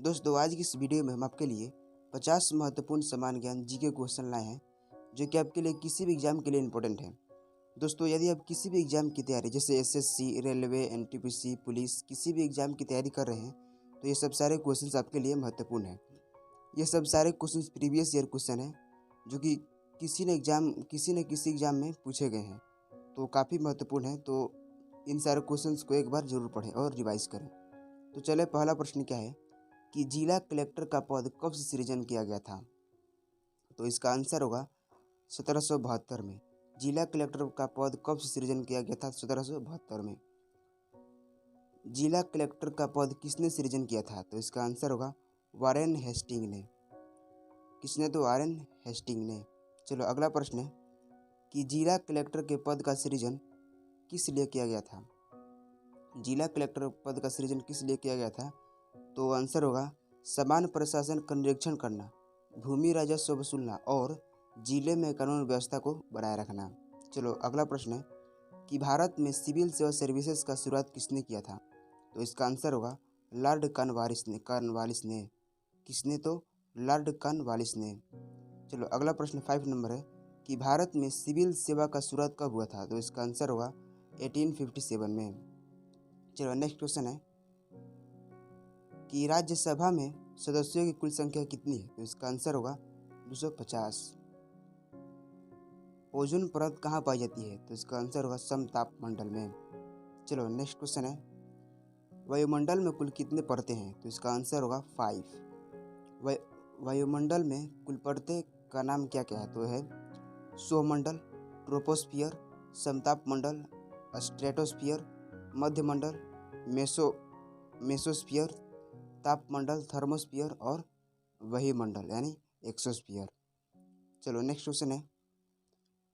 दोस्तों आज की इस वीडियो में हम आपके लिए 50 महत्वपूर्ण सामान्य ज्ञान जीके क्वेश्चन लाए हैं जो कि आपके लिए किसी भी एग्जाम के लिए इम्पोर्टेंट है। दोस्तों यदि आप किसी भी एग्जाम की तैयारी जैसे एसएससी, रेलवे, एनटीपीसी, पुलिस किसी भी एग्जाम की तैयारी कर रहे हैं तो ये सब सारे क्वेश्चन आपके लिए महत्वपूर्ण हैं। ये सब सारे क्वेश्चन प्रीवियस ईयर क्वेश्चन हैं जो कि किसी न किसी एग्जाम में पूछे गए हैं, तो काफ़ी महत्वपूर्ण है। तो इन सारे क्वेश्चंस को एक बार जरूर पढ़ें और रिवाइज करें। तो चले, पहला प्रश्न क्या है कि जिला कलेक्टर का पद कब से सृजन किया गया था? तो इसका आंसर होगा 1772 में। जिला कलेक्टर का पद कब से सृजन किया गया था? 1772 में। जिला कलेक्टर का पद किसने सृजन किया था? तो इसका आंसर होगा वारेन हेस्टिंग ने। किसने? तो वारेन हेस्टिंग ने। चलो अगला प्रश्न है कि जिला कलेक्टर के पद का सृजन किस लिए किया गया था? जिला कलेक्टर पद का सृजन किस लिए किया गया था? तो आंसर होगा समान प्रशासन का निरीक्षण करना, भूमि राजस्व वसूलना और जिले में कानून व्यवस्था को बनाए रखना। चलो अगला प्रश्न है कि भारत में सिविल सेवा सर्विसेज का शुरुआत किसने किया था? तो इसका आंसर होगा लॉर्ड कॉर्नवालिस ने। किसने? तो लॉर्ड कॉर्नवालिस ने। चलो अगला प्रश्न 5 नंबर है कि भारत में सिविल सेवा का शुरुआत कब हुआ था? तो इसका आंसर होगा 1857 में। चलो नेक्स्ट क्वेश्चन है कि राज्यसभा में सदस्यों की कुल संख्या कितनी है? तो इसका आंसर होगा 250। ओजोन परत कहाँ पाई जाती है? तो इसका आंसर होगा समताप मंडल में। चलो नेक्स्ट क्वेश्चन है वायुमंडल में कुल कितने परतें हैं? तो इसका आंसर होगा 5। वायुमंडल में कुल परतें का नाम क्या क्या है? तो है सौरमंडल, ट्रोपोस्फियर, समताप मंडल, स्ट्रेटोस्फियर, मध्यमंडल, मेसोस्फियर, तापमंडल, थर्मोस्फियर और वायुमंडल यानी एक्सोस्फियर। चलो नेक्स्ट क्वेश्चन है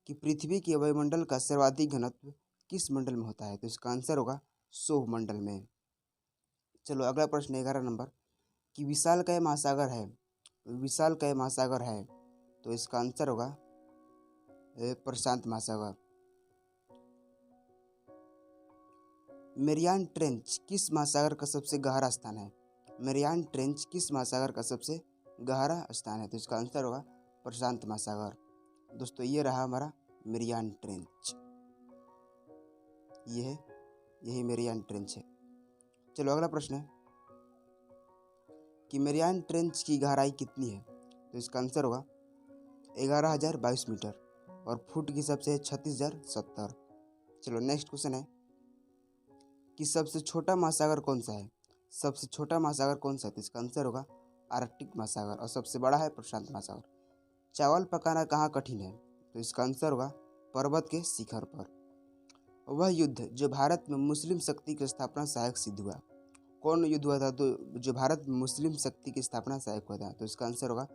कि पृथ्वी के वायुमंडल का सर्वाधिक घनत्व किस मंडल में होता है? तो इसका आंसर होगा सौरमंडल में। चलो अगला प्रश्न 11 नंबर कि विशालकाय महासागर है। तो इसका आंसर होगा प्रशांत महासागर। मेरियान ट्रेंच किस महासागर का सबसे गहरा स्थान है? मेरियान ट्रेंच किस महासागर का सबसे गहरा स्थान है? तो इसका आंसर होगा प्रशांत महासागर। दोस्तों ये रहा हमारा मेरियान ट्रेंच, ये है, यही मेरियान ट्रेंच है। चलो अगला प्रश्न है कि मेरियान ट्रेंच की गहराई कितनी है? तो इसका आंसर होगा 11,022 मीटर और फुट की हिसाब से 36,070। चलो नेक्स्ट क्वेश्चन है कि सबसे छोटा महासागर कौन सा है? सबसे छोटा महासागर कौन सा है? तो इसका आंसर होगा आर्कटिक महासागर और सबसे बड़ा है प्रशांत महासागर। चावल पकाना कहाँ कठिन है? तो इसका आंसर होगा पर्वत के शिखर पर। वह युद्ध जो भारत में मुस्लिम शक्ति की स्थापना सहायक सिद्ध हुआ, कौन युद्ध हुआ था? तो जो भारत में मुस्लिम शक्ति की स्थापना सहायक हुआ था, तो इसका आंसर होगा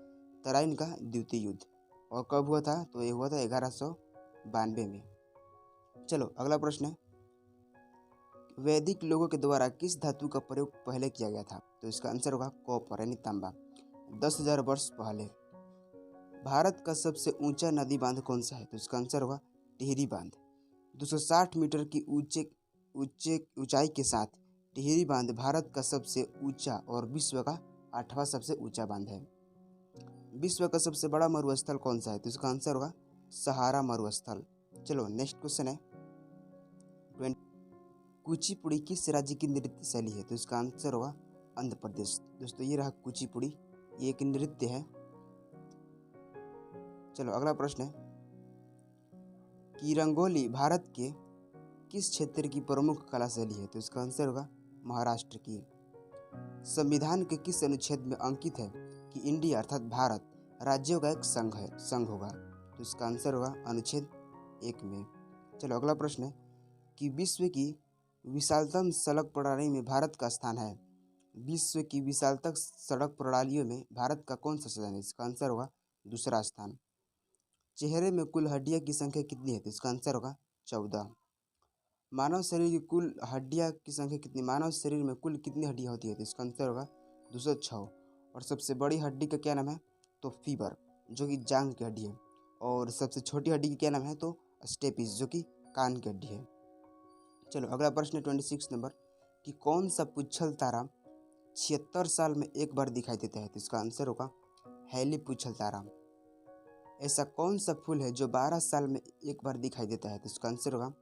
तराइन का द्वितीय युद्ध। और कब हुआ था? तो ये हुआ था 1192 में। चलो अगला प्रश्न है वैदिक लोगों के द्वारा किस धातु का प्रयोग पहले किया गया था? तो इसका आंसर होगा कॉपर यानी तांबा, 10,000 वर्ष पहले। भारत का सबसे ऊंचा नदी बांध कौन सा है? तो इसका आंसर होगा टिहरी बांध। 260 मीटर की ऊंचाई के साथ टिहरी बांध भारत का सबसे ऊंचा और विश्व का 8वां सबसे ऊंचा बांध है। विश्व का सबसे बड़ा मरुस्थल कौन सा है? तो इसका आंसर होगा सहारा मरुस्थल। चलो नेक्स्ट क्वेश्चन है कुचिपुड़ी किस राज्य की नृत्य शैली है? तो इसका आंसर होगा आंध्र प्रदेश। दोस्तों ये रहा कुचिपुड़ी, ये एक नृत्य है। चलो अगला प्रश्न है कि रंगोली भारत के किस क्षेत्र की प्रमुख कला शैली है? तो इसका आंसर होगा महाराष्ट्र की। संविधान के किस अनुच्छेद में अंकित है कि इंडिया अर्थात भारत राज्यों का एक संघ होगा? तो इसका आंसर होगा अनुच्छेद 1 में। चलो अगला प्रश्न है कि विश्व की विशालतम सड़क प्रणाली में भारत का स्थान है। विश्व की विशालतम सड़क प्रणालियों में भारत का कौन सा स्थान है? इसका आंसर होगा दूसरा स्थान। चेहरे में कुल हड्डियां की संख्या कितनी है? तो इसका आंसर होगा 14। मानव शरीर की कुल हड्डियां की संख्या कितनी? मानव शरीर में कुल कितनी हड्डियां होती है? तो इसका आंसर होगा 206। और सबसे बड़ी हड्डी का क्या नाम है? तो फीबर, जो कि जांघ की हड्डी है। और सबसे छोटी हड्डी की क्या नाम है? तो स्टेपिस, जो कि कान की हड्डी है। चलो अगला प्रश्न 26 नंबर कि कौन सा पुच्छल तारा 76 साल में एक बार दिखाई देता है? तो इसका आंसर होगा हैली पूछल तारा। ऐसा कौन सा फूल है जो 12 साल में एक बार दिखाई देता है? तो इसका आंसर होगा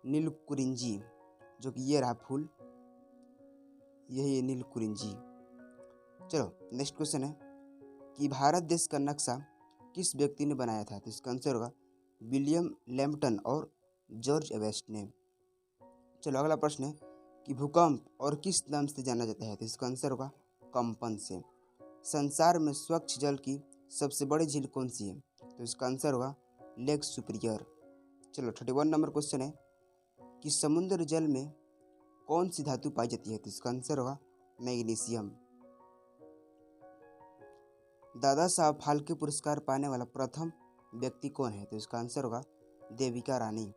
नीलकुरिंजी, जो कि ये रहा फूल, यही है नीलकुरिंजी। चलो नेक्स्ट क्वेश्चन है कि भारत देश का नक्शा किस व्यक्ति ने बनाया था? तो इसका आंसर होगा विलियम लैम्पटन और जॉर्ज वेस्ट ने। चलो अगला प्रश्न है कि भूकंप और किस नाम से जाना जाता है? तो इसका आंसर होगा कंपन से। संसार में स्वच्छ जल की सबसे बड़ी झील कौन सी है? तो इसका आंसर होगा लेक सुपीरियर। चलो 31 नंबर क्वेश्चन है कि समुद्र जल में कौन सी धातु पाई जाती है? तो इसका आंसर होगा मैग्नीशियम। दादा साहब फाल्के पुरस्कार पाने वाला प्रथम व्यक्ति कौन है? तो इसका आंसर होगा देविका रानी।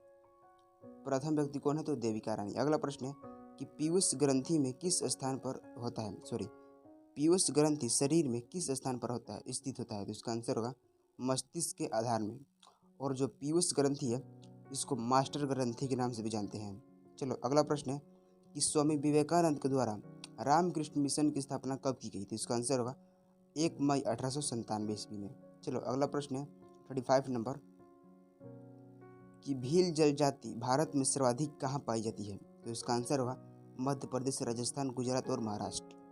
प्रथम व्यक्ति कौन है? तो देविका रानी। अगला प्रश्न है कि पीयूष ग्रंथि में किस स्थान पर होता है? पीयूष ग्रंथि शरीर में किस स्थान पर होता है, स्थित होता है? तो इसका आंसर होगा मस्तिष्क के आधार में। और जो पीयूष ग्रंथि है इसको मास्टर ग्रंथि के नाम से भी जानते हैं। चलो अगला प्रश्न है कि स्वामी विवेकानंद के द्वारा रामकृष्ण मिशन की स्थापना कब की गई थी? इसका आंसर होगा 1 मई 1897 ईस्वी में। चलो अगला प्रश्न है 35 नंबर कि भील जनजाति भारत में सर्वाधिक कहाँ पाई जाती है? तो इसका आंसर होगा मध्य प्रदेश, राजस्थान, गुजरात और महाराष्ट्र।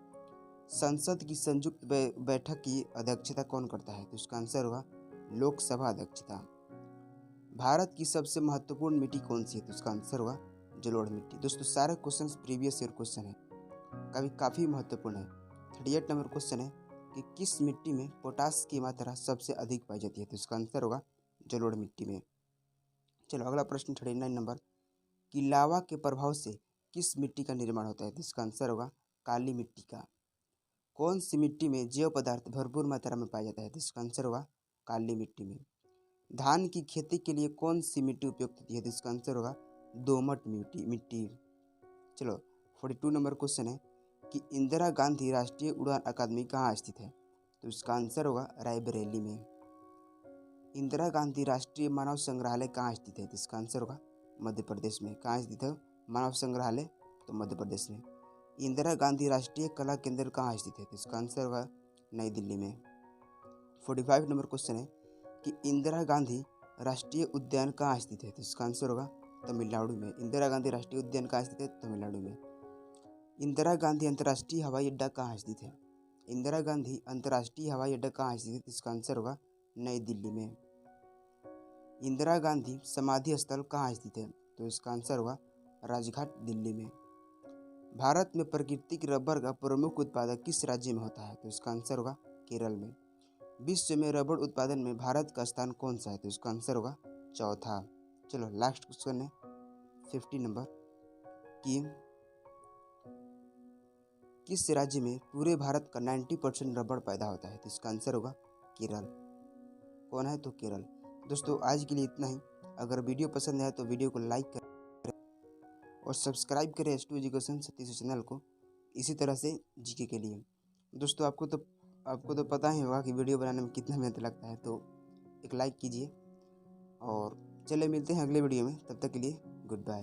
संसद की संयुक्त बैठक की अध्यक्षता कौन करता है? तो इसका आंसर होगा लोकसभा अध्यक्षता। भारत की सबसे महत्वपूर्ण मिट्टी कौन सी है? तो इसका आंसर होगा जलोढ़ मिट्टी। दोस्तों सारे क्वेश्चंस प्रीवियस ईयर क्वेश्चन है, काफ़ी महत्वपूर्ण है। 38 नंबर क्वेश्चन है कि किस मिट्टी में पोटास की मात्रा सबसे अधिक पाई जाती है? तो इसका आंसर होगा जलोढ़ मिट्टी में। चलो अगला प्रश्न 39 नंबर कि लावा के प्रभाव से किस मिट्टी का निर्माण होता है? तो इसका आंसर होगा काली मिट्टी का। कौन सी मिट्टी में जैव पदार्थ भरपूर मात्रा में पाया जाता है? तो इसका आंसर होगा काली मिट्टी में। धान की खेती के लिए कौन सी मिट्टी उपयुक्त होती है? तो इसका आंसर होगा दोमट मिट्टी। चलो 42 नंबर क्वेश्चन है कि इंदिरा गांधी राष्ट्रीय उड़ान अकादमी कहाँ स्थित है? तो इसका आंसर होगा रायबरेली में। इंदिरा गांधी राष्ट्रीय मानव संग्रहालय कहाँ स्थित है? तो इसका आंसर होगा मध्य प्रदेश में। कहाँ स्थित है मानव संग्रहालय? तो मध्य प्रदेश में। इंदिरा गांधी राष्ट्रीय कला केंद्र कहाँ स्थित है? तो इसका आंसर होगा नई दिल्ली में। 45 नंबर क्वेश्चन है कि इंदिरा गांधी राष्ट्रीय उद्यान कहाँ स्थित है? तो इसका आंसर होगा तमिलनाडु में। इंदिरा गांधी राष्ट्रीय उद्यान कहाँ स्थित है? तमिलनाडु में। इंदिरा गांधी अंतर्राष्ट्रीय हवाई अड्डा कहाँ स्थित है? इंदिरा गांधी अंतर्राष्ट्रीय हवाई अड्डा कहाँ स्थित है? तो इसका आंसर होगा नई दिल्ली में। इंदिरा गांधी समाधि स्थल कहाँ स्थित है? तो इसका आंसर होगा राजघाट, दिल्ली में। भारत में प्राकृतिक रबर का प्रमुख उत्पादक किस राज्य में होता है? तो इसका आंसर होगा केरल में। विश्व में रबर उत्पादन में भारत का स्थान कौन सा है? तो इसका आंसर होगा चौथा। चलो लास्ट क्वेश्चन है 50 नंबर कि किस राज्य में पूरे भारत का 90% रबर पैदा होता है? तो इसका आंसर होगा केरल। कौन है? तो केरल। दोस्तों आज के लिए इतना ही। अगर वीडियो पसंद आए तो वीडियो को लाइक करें और सब्सक्राइब करें S2 एजुकेशन सतीश चैनल को, इसी तरह से जीके के लिए। दोस्तों आपको तो पता ही होगा कि वीडियो बनाने में कितना मेहनत लगता है, तो एक लाइक कीजिए और चले मिलते हैं अगले वीडियो में। तब तक के लिए गुड बाय।